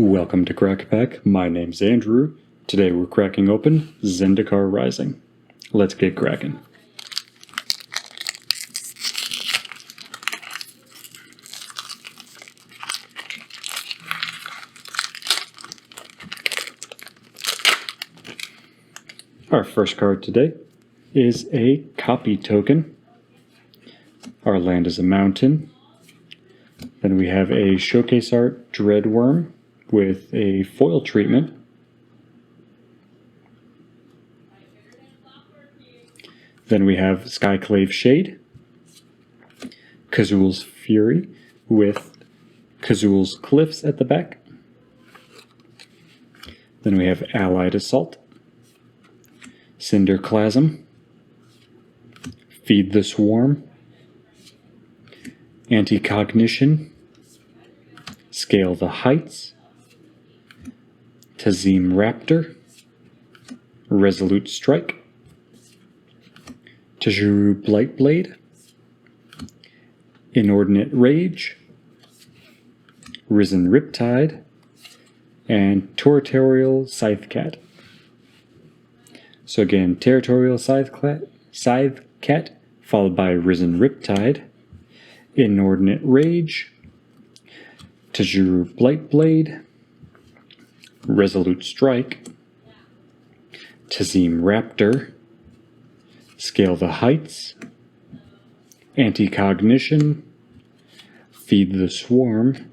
Welcome to Crack Pack. My name's Andrew. Today we're cracking open Zendikar Rising. Let's get cracking. Our first card today is a copy token. Our land is a mountain. Then we have a showcase art Dreadworm with a foil treatment. Then we have Skyclave Shade, Kazul's Fury with Kazul's Cliffs at the back. Then we have Allied Assault, Cinderclasm, Feed the Swarm, Anti-Cognition, Scale the Heights, Tazim Raptor, Resolute Strike, Tajuru Blightblade, Inordinate Rage, Risen Riptide, and Territorial Scythecat. So again, Territorial Scythecat, followed by Risen Riptide, Inordinate Rage, Tajuru Blightblade, Resolute Strike, Tazim Raptor, Scale the Heights, Anti-Cognition, Feed the Swarm,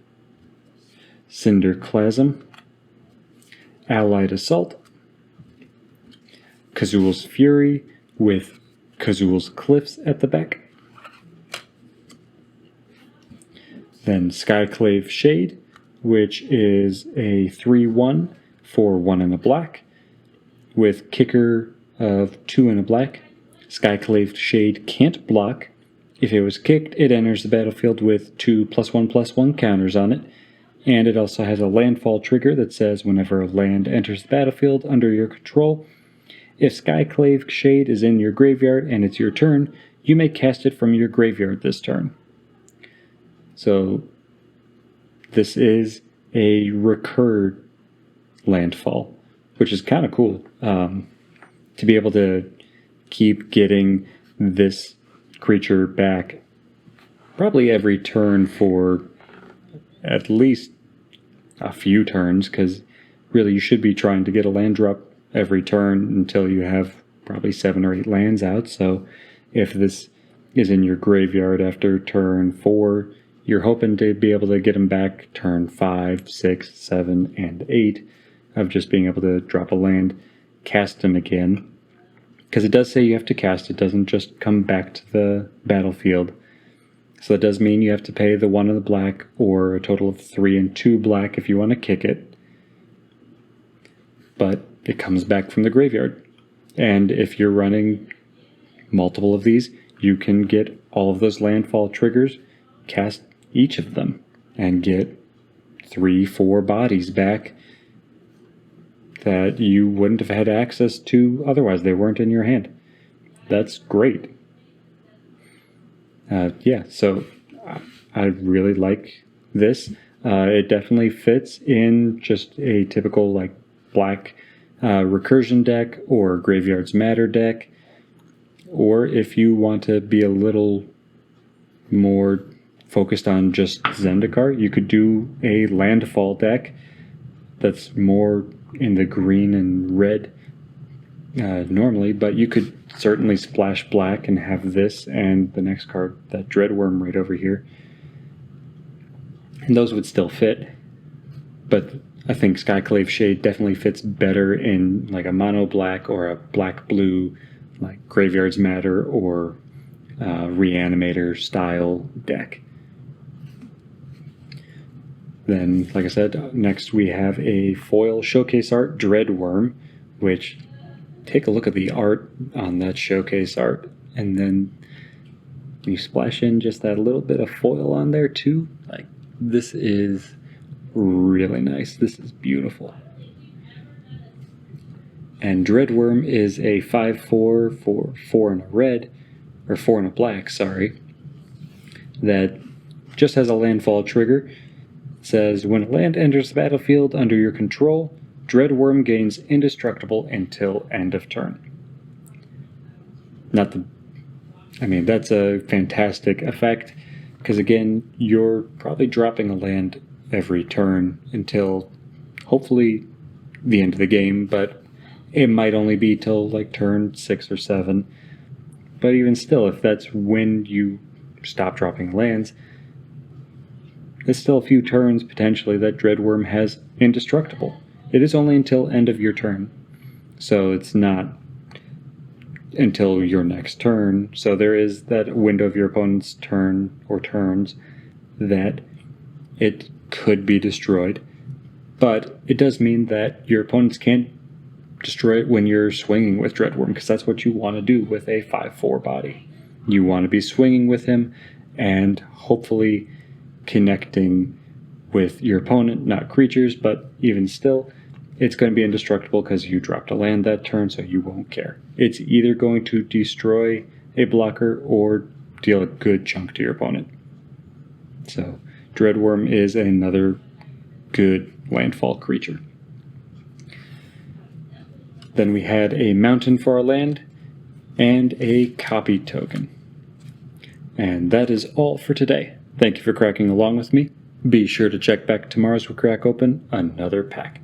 Cinderclasm, Allied Assault, Kazul's Fury with Kazul's Cliffs at the back. Then Skyclave Shade, which is a 3/1 for 1 and a black, with kicker of 2 and a black. Skyclave Shade can't block. If it was kicked, it enters the battlefield with 2 +1/+1 counters on it, and it also has a landfall trigger that says whenever a land enters the battlefield under your control, if Skyclave Shade is in your graveyard and it's your turn, you may cast it from your graveyard this turn. So this is a recurred landfall, which is kind of cool. To be able to keep getting this creature back probably every turn for at least a few turns, because really you should be trying to get a land drop every turn until you have probably 7 or 8 lands out. So if this is in your graveyard after turn 4, you're hoping to be able to get them back turn 5, 6, 7, and 8 of just being able to drop a land, cast them again. Because it does say you have to cast, it doesn't just come back to the battlefield. So that does mean you have to pay the 1 and the black, or a total of 3 and 2 black if you want to kick it. But it comes back from the graveyard. And if you're running multiple of these, you can get all of those landfall triggers, cast each of them, and get 3, 4 bodies back that you wouldn't have had access to otherwise. They weren't in your hand. That's great. Yeah, so I really like this. It definitely fits in just a typical like black recursion deck or Graveyards Matter deck, or if you want to be a little more focused on just Zendikar, you could do a landfall deck that's more in the green and red normally, but you could certainly splash black and have this and the next card, that Dreadworm right over here, and those would still fit. But I think Skyclave Shade definitely fits better in like a mono black or a black blue like Graveyards Matter or Reanimator style deck. Then, like I said, next we have a foil showcase art Dreadworm, which, take a look at the art on that showcase art, and then you splash in just that little bit of foil on there too. Like, this is really nice. This is beautiful. And Dreadworm is a 5/4 for 4 and a red, or 4 and a black, sorry, that just has a landfall trigger. It says, when a land enters the battlefield under your control, Dreadworm gains indestructible until end of turn. That's a fantastic effect, because again, you're probably dropping a land every turn until hopefully the end of the game, but it might only be till like turn 6 or 7. But even still, if that's when you stop dropping lands, there's still a few turns potentially that Dreadworm has indestructible. It is only until end of your turn, so it's not until your next turn. So there is that window of your opponent's turn or turns that it could be destroyed. But it does mean that your opponents can't destroy it when you're swinging with Dreadworm, because that's what you want to do with a 5/4 body. You want to be swinging with him and hopefully connecting with your opponent, not creatures, but even still, it's going to be indestructible because you dropped a land that turn, so you won't care. It's either going to destroy a blocker or deal a good chunk to your opponent. So Dreadworm is another good landfall creature. Then we had a mountain for our land and a copy token. And that is all for today. Thank you for cracking along with me. Be sure to check back tomorrow as we crack open another pack.